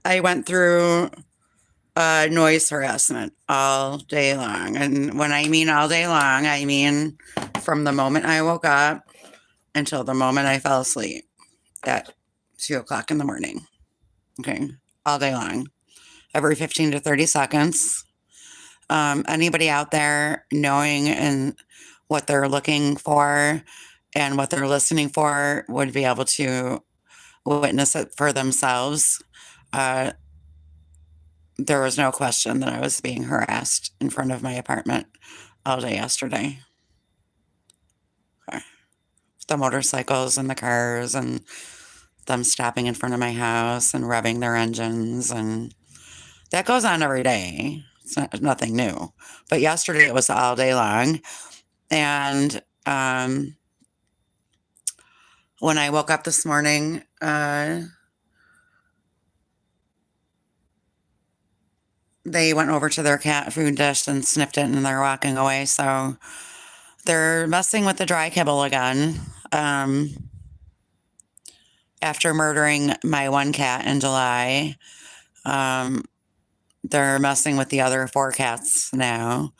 I went through noise harassment all day long. And when I mean all day long, I mean from the moment I woke up until the moment I fell asleep at 2 o'clock in the morning. Okay. All day long, every 15 to 30 seconds. Anybody out there knowing and what they're looking for and what they're listening for would be able to witness it for themselves. Uh, there was no question that I was being harassed in front of my apartment all day yesterday. Okay. The motorcycles and the cars and them stopping in front of my house and revving their engines, and that goes on every day. It's nothing new. But yesterday it was all day long. And when I woke up this morning, they went over to their cat food dish and sniffed it and they're walking away. So they're messing with the dry kibble again. After murdering my one cat in July, um, they're messing with the other four cats now.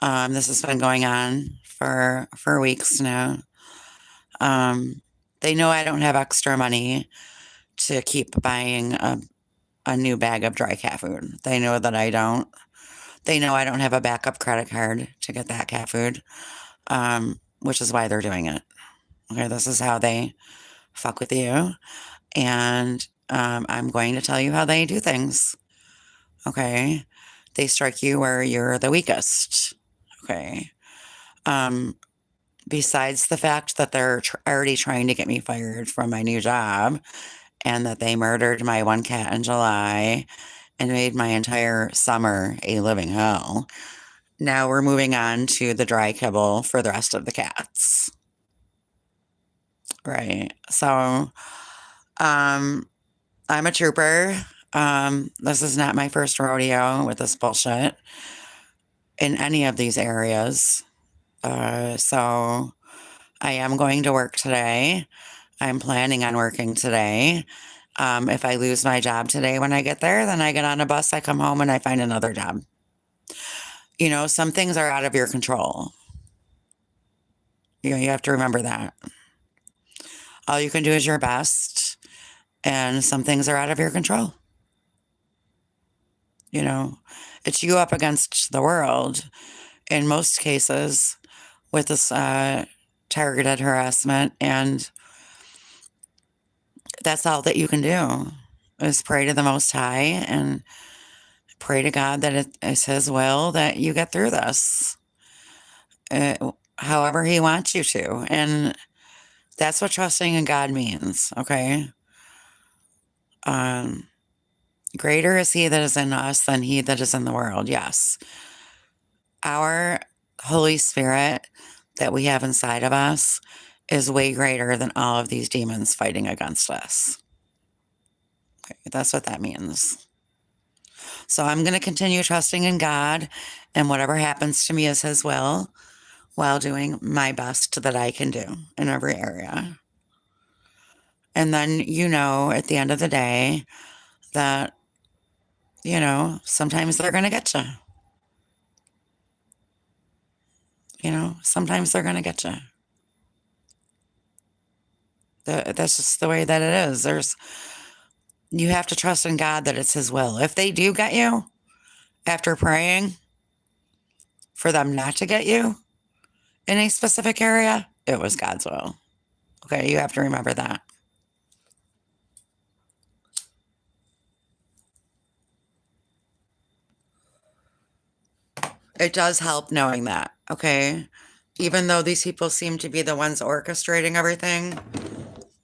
This has been going on for weeks now. They know I don't have extra money to keep buying a new bag of dry cat food. They know that I don't. They know I don't have a backup credit card to get that cat food, which is why they're doing it. Okay, this is how they fuck with you. And I'm going to tell you how they do things. Okay. They strike you where you're the weakest. Okay. Um, Besides the fact that they're already trying to get me fired from my new job and that they murdered my one cat in July and made my entire summer a living hell. Now we're moving on to the dry kibble for the rest of the cats. Right. So, I'm a trooper. This is not my first rodeo with this bullshit in any of these areas. So I am going to work today. I'm planning on working today. If I lose my job today when I get there, then I get on a bus, I come home, and I find another job. You know, some things are out of your control. You know, you have to remember that. All you can do is your best, and some things are out of your control. You know, it's you up against the world in most cases with this targeted harassment. And that's all that you can do is pray to the Most High and pray to God that it is His will that you get through this, however He wants you to. And that's what trusting in God means, okay? Um, Greater is He that is in us than he that is in the world. Yes. Our Holy Spirit that we have inside of us is way greater than all of these demons fighting against us. Okay, that's what that means. So I'm going to continue trusting in God, and whatever happens to me is His will, while doing my best that I can do in every area. And then, you know, at the end of the day, that, you know, sometimes they're going to get you. You know, sometimes they're going to get you. That's just the way that it is. You have to trust in God that it's His will. If they do get you, after praying for them not to get you in a specific area, it was God's will. Okay, you have to remember that. It does help knowing that, okay? Even though these people seem to be the ones orchestrating everything,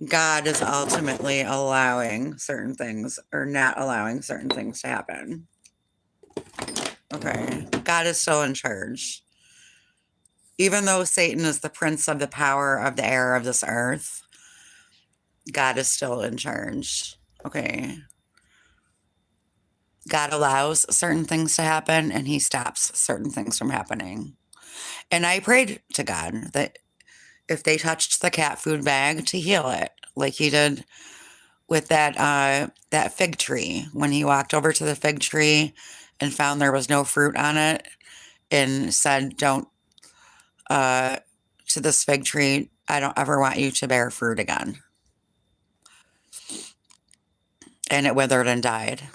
God is ultimately allowing certain things or not allowing certain things to happen. Okay, God is still in charge. Even though Satan is the prince of the power of the air of this earth, God is still in charge. Okay. God allows certain things to happen and He stops certain things from happening. And I prayed to God that if they touched the cat food bag to heal it, like He did with that fig tree, when he walked over to the fig tree and found there was no fruit on it and said, "Don't uh to this fig tree, I don't ever want you to bear fruit again." And it withered and died.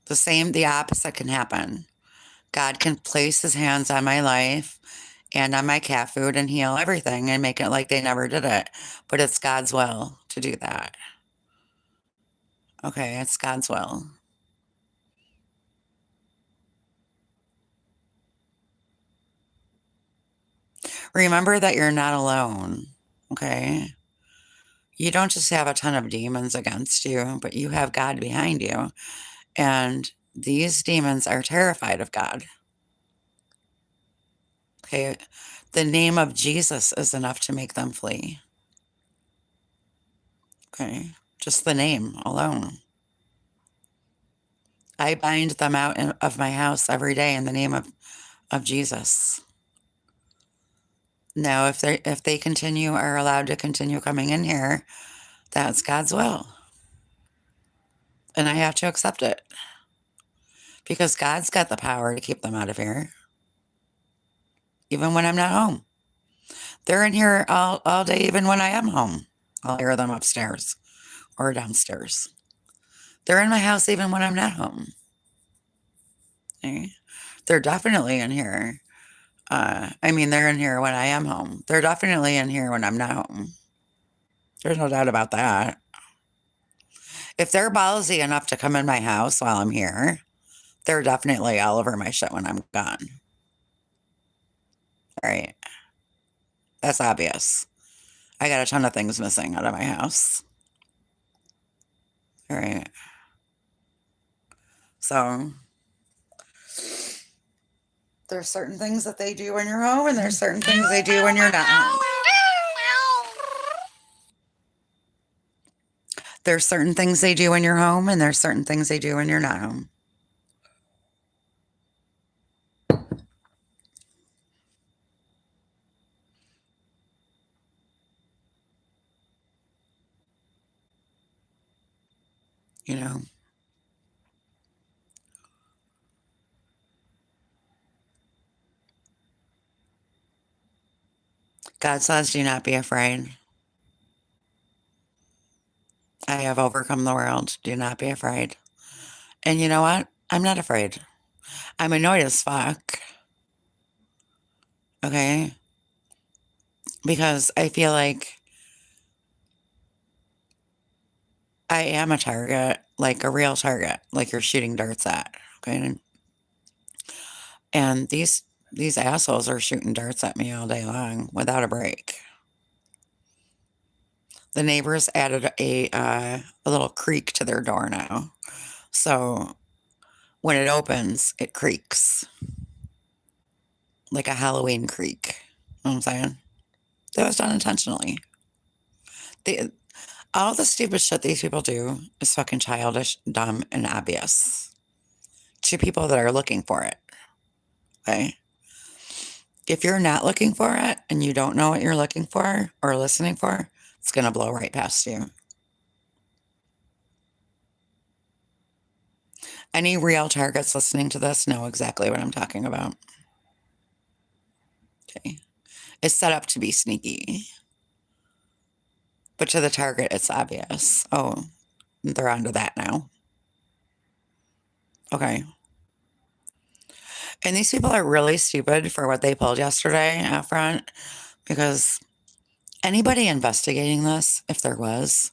The opposite can happen. God can place his hands on my life and on my cat food and heal everything and make it like they never did it. But it's God's will to do that. Okay, it's God's will. Remember that you're not alone. Okay. You don't just have a ton of demons against you, but you have God behind you. And these demons are terrified of God. Okay. The name of Jesus is enough to make them flee. Okay. Just the name alone. I bind them out of my house every day in the name of Jesus. Now, if they continue are allowed to continue coming in here, that's God's will. And I have to accept it because God's got the power to keep them out of here, even when I'm not home. They're in here all day, even when I am home. I'll hear them upstairs or downstairs. They're in my house even when I'm not home. Okay? They're definitely in here. They're in here when I am home. They're definitely in here when I'm not home. There's no doubt about that. If they're ballsy enough to come in my house while I'm here, they're definitely all over my shit when I'm gone. All right. That's obvious. I got a ton of things missing out of my house. All right. So there's certain things that they do when you're home, and there's certain things they do when you're not home. There's certain things they do when you're home, and there's certain things they do when you're not home. You know, God says, do not be afraid. I have overcome the world. Do not be afraid. And you know what? I'm not afraid. I'm annoyed as fuck. Okay. Because I feel like I am a target, like a real target, like you're shooting darts at. Okay. And these assholes are shooting darts at me all day long without a break. The neighbors added a little creak to their door now. So when it opens, it creaks like a Halloween creak. You know what I'm saying? That was done intentionally. They, all the stupid shit these people do is fucking childish, dumb, and obvious to people that are looking for it. Okay? If you're not looking for it and you don't know what you're looking for or listening for, it's going to blow right past you. Any real targets listening to this know exactly what I'm talking about. Okay. It's set up to be sneaky, but to the target, it's obvious. Oh, they're onto that now. Okay. And these people are really stupid for what they pulled yesterday out front because anybody investigating this, if there was,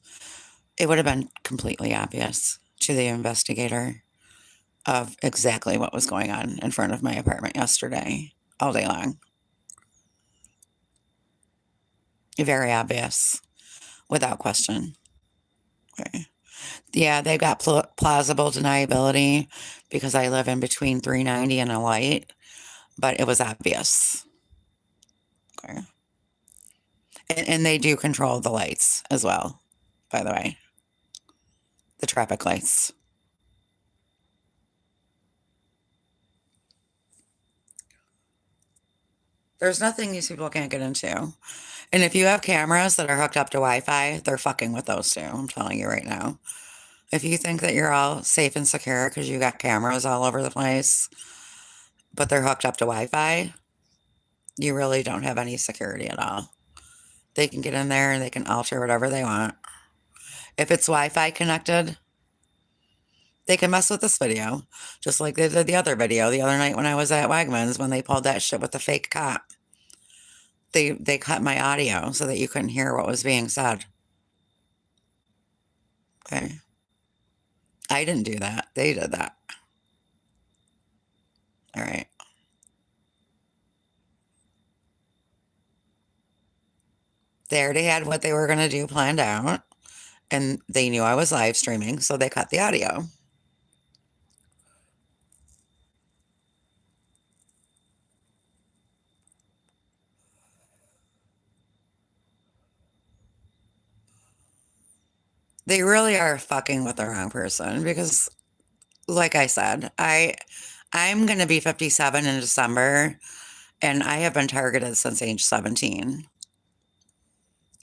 it would have been completely obvious to the investigator of exactly what was going on in front of my apartment yesterday, all day long. Very obvious, without question. Okay. Yeah, they got plausible deniability because I live in between 390 and a light, but it was obvious. Okay. And they do control the lights as well, by the way, the traffic lights. There's nothing these people can't get into. And if you have cameras that are hooked up to Wi-Fi, they're fucking with those too. I'm telling you right now. If you think that you're all safe and secure because you got cameras all over the place, but they're hooked up to Wi-Fi, you really don't have any security at all. They can get in there and they can alter whatever they want. If it's Wi-Fi connected, they can mess with this video, just like they did the other video the other night when I was at Wegmans when they pulled that shit with the fake cop. They cut my audio so that you couldn't hear what was being said. Okay. I didn't do that. They did that. All right. They already had what they were going to do planned out, and they knew I was live streaming, so they cut the audio. They really are fucking with the wrong person because, like I said, I'm going to be 57 in December, and I have been targeted since age 17.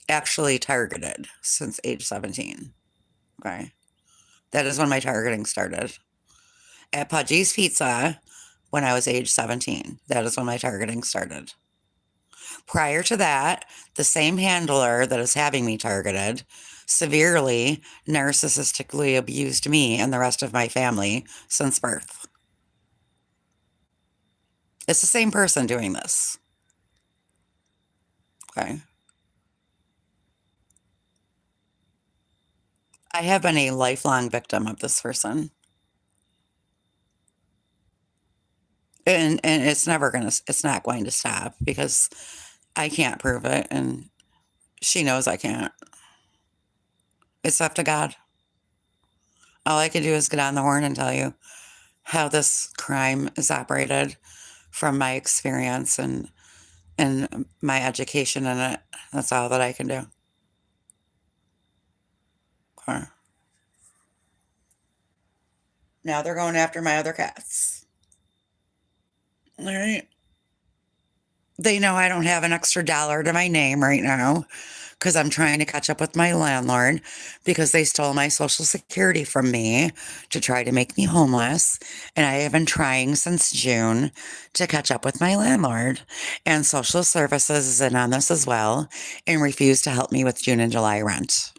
Actually targeted since age 17. Okay. That is when my targeting started. At Pudgy's Pizza, when I was age 17. That is when my targeting started. Prior to that, the same handler that is having me targeted severely narcissistically abused me and the rest of my family since birth. It's the same person doing this. Okay. I have been a lifelong victim of this person. And it's not going to stop because I can't prove it and she knows I can't. It's up to God. All I can do is get on the horn and tell you how this crime is operated from my experience and my education in it. That's all that I can do. Okay. Now they're going after my other cats. All right. They know I don't have an extra dollar to my name right now because I'm trying to catch up with my landlord because they stole my social security from me to try to make me homeless. And I have been trying since June to catch up with my landlord. And social services is in on this as well and refused to help me with June and July rent.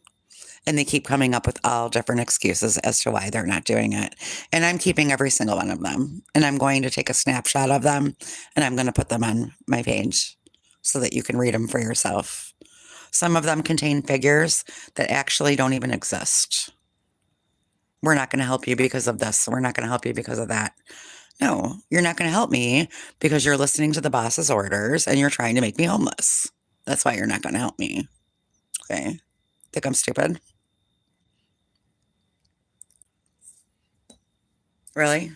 And they keep coming up with all different excuses as to why they're not doing it. And I'm keeping every single one of them. And I'm going to take a snapshot of them and I'm going to put them on my page so that you can read them for yourself. Some of them contain figures that actually don't even exist. We're not going to help you because of this. We're not going to help you because of that. No, you're not going to help me because you're listening to the boss's orders and you're trying to make me homeless. That's why you're not going to help me. Okay. Think I'm stupid? Really?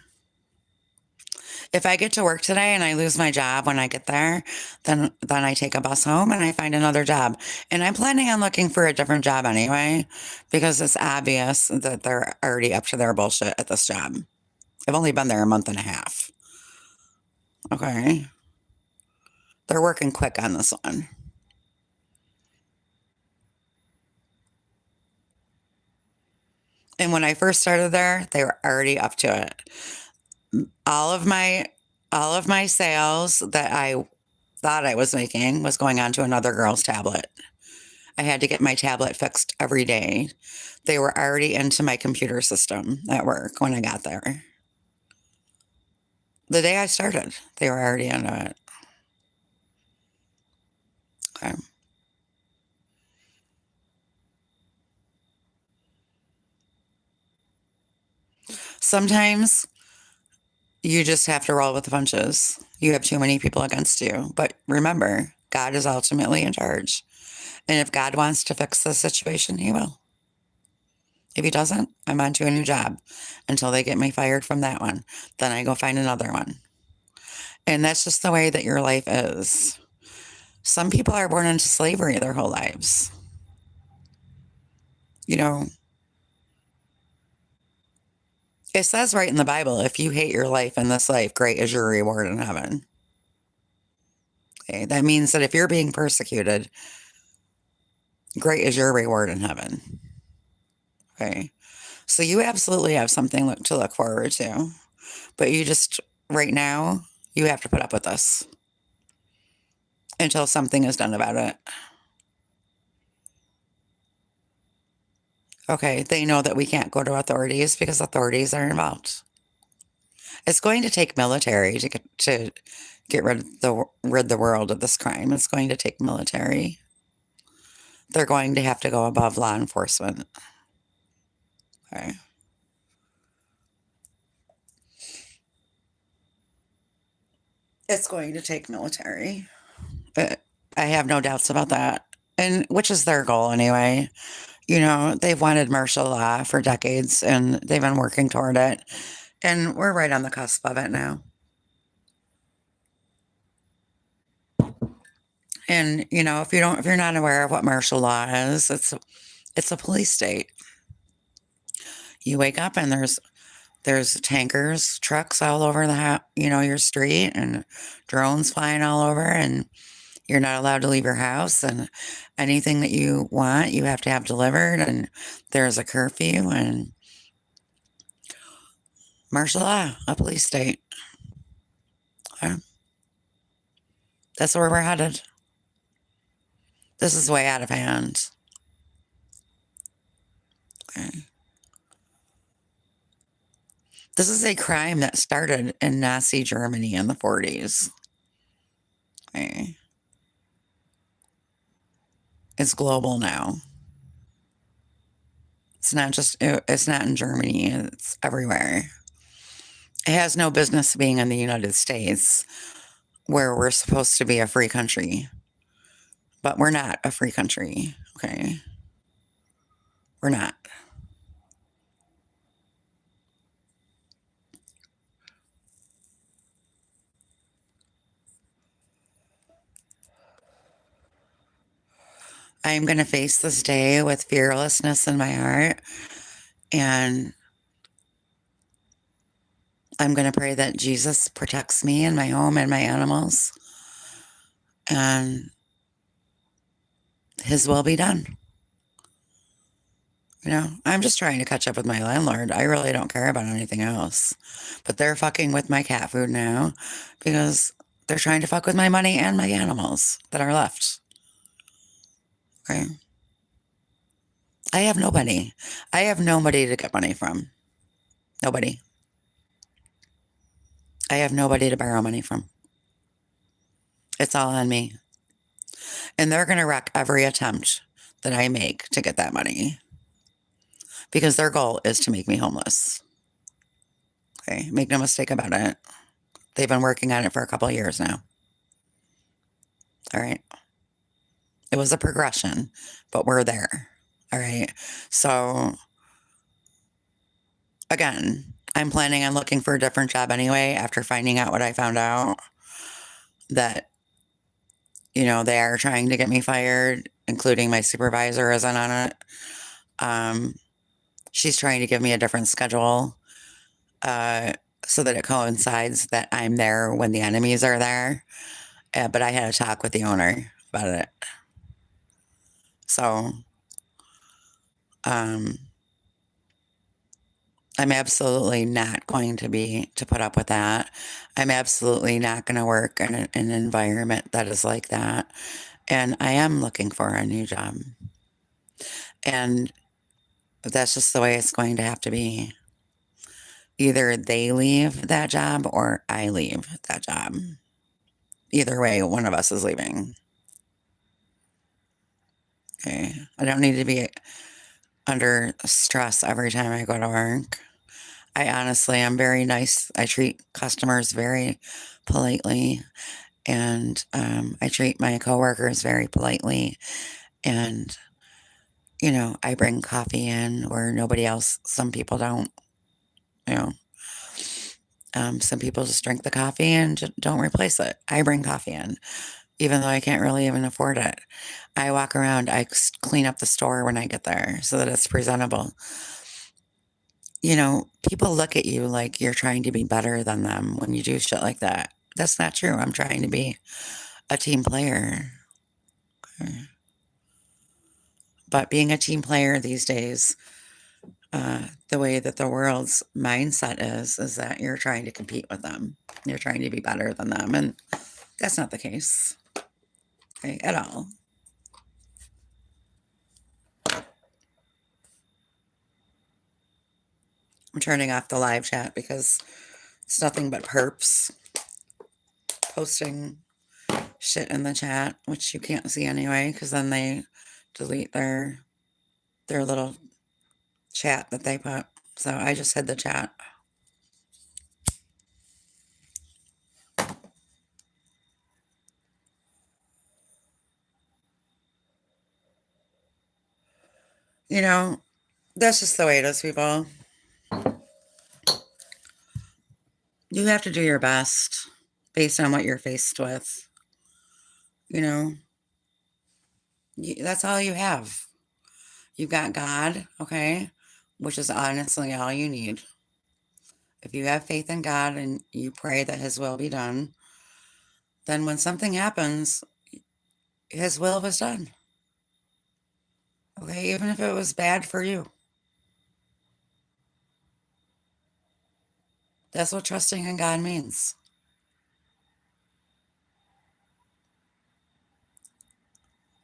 If I get to work today and I lose my job when I get there, then I take a bus home and I find another job. And I'm planning on looking for a different job anyway, because it's obvious that they're already up to their bullshit at this job. I've only been there a month and a half. Okay. They're working quick on this one. And when I first started there, they were already up to it. All of my sales that I thought I was making was going onto another girl's tablet. I had to get my tablet fixed every day. They were already into my computer system at work when I got there. The day I started, they were already into it. Okay. Sometimes you just have to roll with the punches. You have too many people against you. But remember, God is ultimately in charge. And if God wants to fix the situation, he will. If he doesn't, I'm on to a new job until they get me fired from that one. Then I go find another one. And that's just the way that your life is. Some people are born into slavery their whole lives. You know, it says right in the Bible, if you hate your life in this life, great is your reward in heaven. Okay, that means that if you're being persecuted, great is your reward in heaven. Okay. So you absolutely have something to look forward to. But you just, right now, you have to put up with this until something is done about it. Okay. They know that we can't go to authorities because authorities are involved. It's going to take military to get rid the world of this crime. It's going to take military. They're going to have to go above law enforcement. Okay. It's going to take military. I have no doubts about that. And which is their goal anyway. You know, they've wanted martial law for decades and they've been working toward it. And we're right on the cusp of it now. And you know, if you're not aware of what martial law is, it's a police state. You wake up and there's tankers, trucks all over your street, and drones flying all over, and you're not allowed to leave your house, and anything that you want, you have to have delivered, and there's a curfew, and martial law, a police state. Okay. That's where we're headed. This is way out of hand. Okay. This is a crime that started in Nazi Germany in the 40s. Okay. It's global now. It's not in Germany, it's everywhere. It has no business being in the United States, where we're supposed to be a free country. But we're not a free country, okay? We're not. I'm going to face this day with fearlessness in my heart, and I'm going to pray that Jesus protects me and my home and my animals, and his will be done. You know, I'm just trying to catch up with my landlord. I really don't care about anything else. But they're fucking with my cat food now because they're trying to fuck with my money and my animals that are left. Okay. I have nobody. I have nobody to get money from. Nobody. I have nobody to borrow money from. It's all on me. And they're going to wreck every attempt that I make to get that money because their goal is to make me homeless. Okay. Make no mistake about it. They've been working on it for a couple of years now. All right. It was a progression, but we're there. All right. So, again, I'm planning on looking for a different job anyway after finding out what I found out that, you know, they are trying to get me fired, including my supervisor isn't on it. She's trying to give me a different schedule so that it coincides that I'm there when the enemies are there. But I had a talk with the owner about it. So, I'm absolutely not going to put up with that. I'm absolutely not going to work in an environment that is like that. And I am looking for a new job. And that's just the way it's going to have to be. Either they leave that job or I leave that job. Either way, one of us is leaving. Okay. I don't need to be under stress every time I go to work. I honestly am very nice. I treat customers very politely, and I treat my coworkers very politely. And, you know, I bring coffee in where nobody else, some people don't, you know. Some people just drink the coffee and don't replace it. I bring coffee in, even though I can't really even afford it. I walk around, clean up the store when I get there so that it's presentable. You know, people look at you like you're trying to be better than them when you do shit like that. That's not true. I'm trying to be a team player. Okay. But being a team player these days, the way that the world's mindset is that you're trying to compete with them. You're trying to be better than them. And that's not the case, okay, at all. I'm turning off the live chat because it's nothing but perps posting shit in the chat, which you can't see anyway, because then they delete their little chat that they put. So I just hid the chat. You know, that's just the way it is, people. You have to do your best based on what you're faced with. You know, that's all you have. You've got God, okay, which is honestly all you need. If you have faith in God and you pray that His will be done, then when something happens, His will was done. Okay, even if it was bad for you. That's what trusting in God means.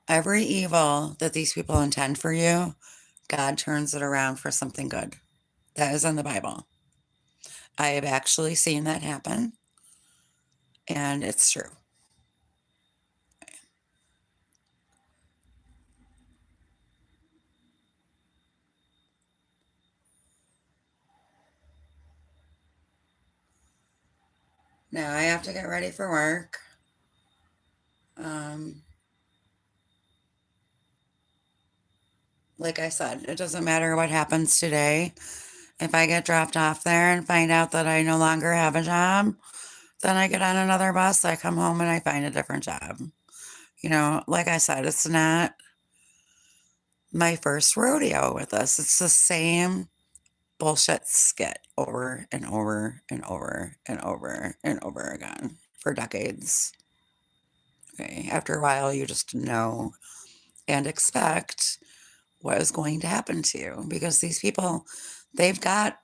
Every evil that these people intend for you, God turns it around for something good. That is in the Bible. I have actually seen that happen, and it's true. Now I have to get ready for work. Um, like I said, it doesn't matter what happens today. If I get dropped off there and find out that I no longer have a job, then I get on another bus, I come home and I find a different job. You know, like I said, it's not my first rodeo with this. It's the same bullshit skit over and over and over and over and over again for decades. Okay. After a while, you just know and expect what is going to happen to you because these people, they've got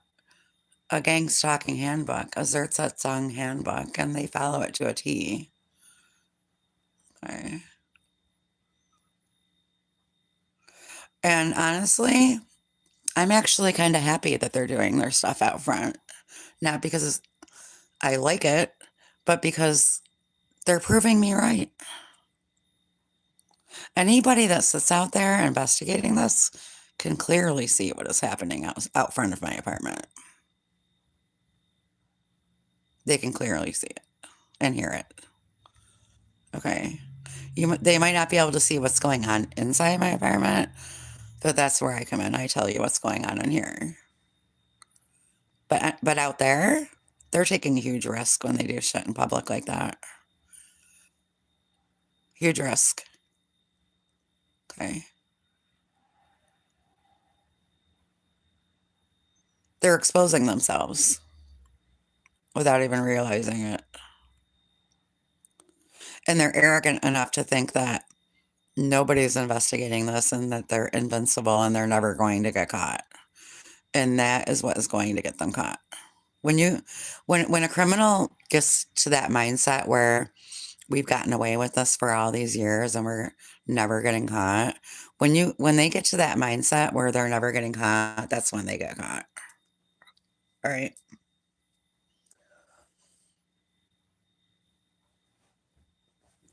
a Gangstalking handbook, a Zersetzung handbook, and they follow it to a T. Okay. And honestly, I'm actually kind of happy that they're doing their stuff out front. Not because I like it, but because they're proving me right. Anybody that sits out there investigating this can clearly see what is happening out front of my apartment. They can clearly see it and hear it. Okay. They might not be able to see what's going on inside my apartment, but that's where I come in. I tell you what's going on in here. But out there, they're taking a huge risk when they do shit in public like that. Huge risk. Okay. They're exposing themselves without even realizing it. And they're arrogant enough to think that nobody's investigating this and that they're invincible and they're never going to get caught. And that is what is going to get them caught. When a criminal gets to that mindset where we've gotten away with this for all these years and we're never getting caught, when they get to that mindset where they're never getting caught, that's when they get caught. All right.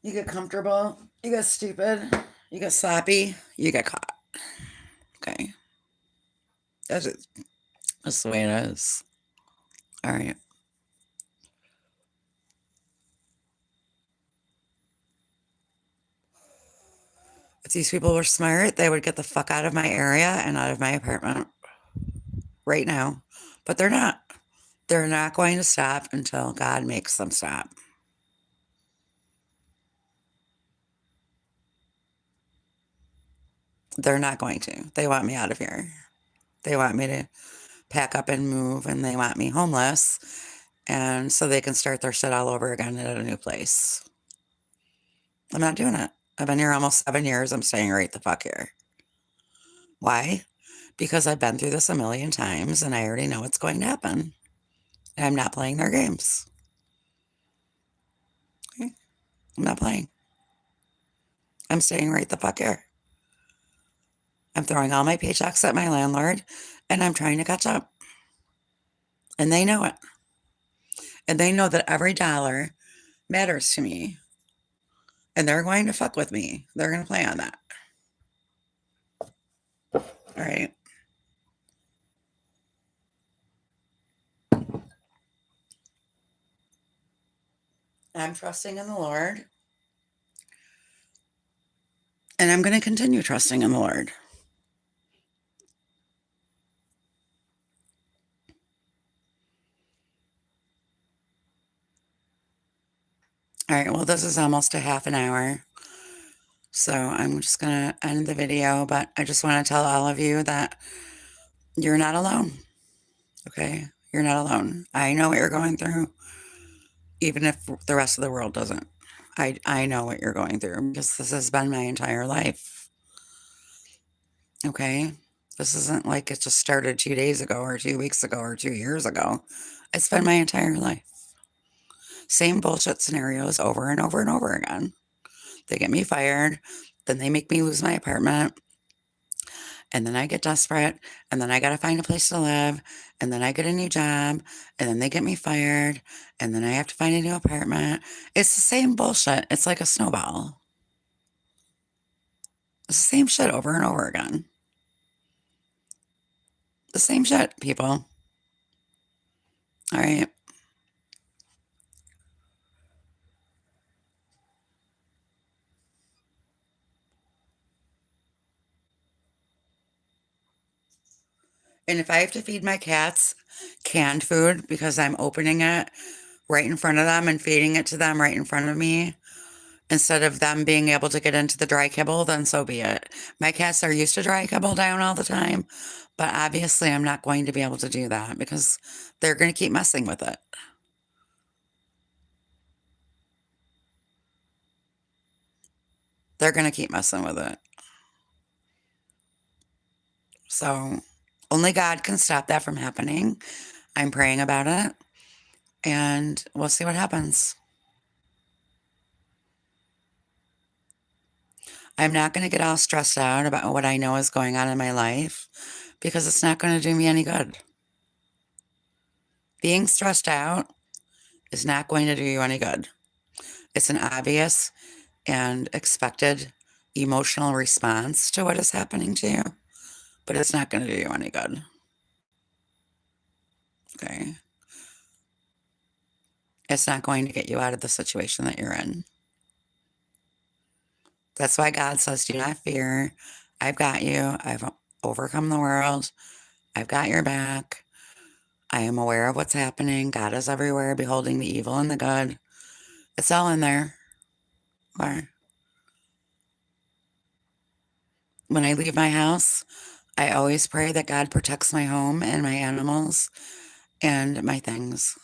You get comfortable, you get stupid, you get sloppy, you get caught. Okay. That's the way it is. All right. If these people were smart, they would get the fuck out of my area and out of my apartment right now. But they're not. They're not going to stop until God makes them stop. They're not going to. They want me out of here. They want me to pack up and move, and they want me homeless. And so they can start their shit all over again at a new place. I'm not doing it. I've been here almost 7 years. I'm staying right the fuck here. Why? Because I've been through this a million times and I already know what's going to happen. And I'm not playing their games. Okay? I'm not playing. I'm staying right the fuck here. I'm throwing all my paychecks at my landlord and I'm trying to catch up. And they know it. And they know that every dollar matters to me. And they're going to fuck with me. They're going to play on that. All right. I'm trusting in the Lord. And I'm going to continue trusting in the Lord. All right. Well, this is almost a half an hour. So I'm just going to end the video. But I just want to tell all of you that you're not alone. Okay. You're not alone. I know what you're going through, even if the rest of the world doesn't. I know what you're going through because this has been my entire life. Okay. This isn't like it just started 2 days ago or 2 weeks ago or 2 years ago. It's been my entire life. Same bullshit scenarios over and over and over again. They get me fired, then they make me lose my apartment, and then I get desperate, and then I gotta find a place to live, and then I get a new job, and then they get me fired, and then I have to find a new apartment. It's the same bullshit. It's like a snowball. It's the same shit over and over again. The same shit, people. All right. And if I have to feed my cats canned food because I'm opening it right in front of them and feeding it to them right in front of me, instead of them being able to get into the dry kibble, then so be it. My cats are used to dry kibble down all the time, but obviously I'm not going to be able to do that because they're going to keep messing with it. They're going to keep messing with it. So only God can stop that from happening. I'm praying about it and we'll see what happens. I'm not going to get all stressed out about what I know is going on in my life because it's not going to do me any good. Being stressed out is not going to do you any good. It's an obvious and expected emotional response to what is happening to you, but it's not going to do you any good. Okay. It's not going to get you out of the situation that you're in. That's why God says, do not fear. I've got you. I've overcome the world. I've got your back. I am aware of what's happening. God is everywhere, beholding the evil and the good. It's all in there. Or when I leave my house, I always pray that God protects my home and my animals and my things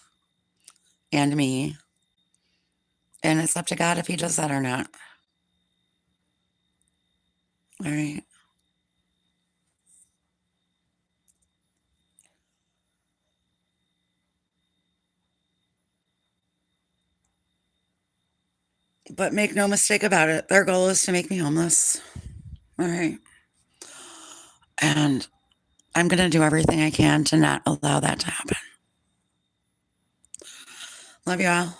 and me. And it's up to God if he does that or not. All right. But make no mistake about it, their goal is to make me homeless. All right. And I'm going to do everything I can to not allow that to happen. Love you all.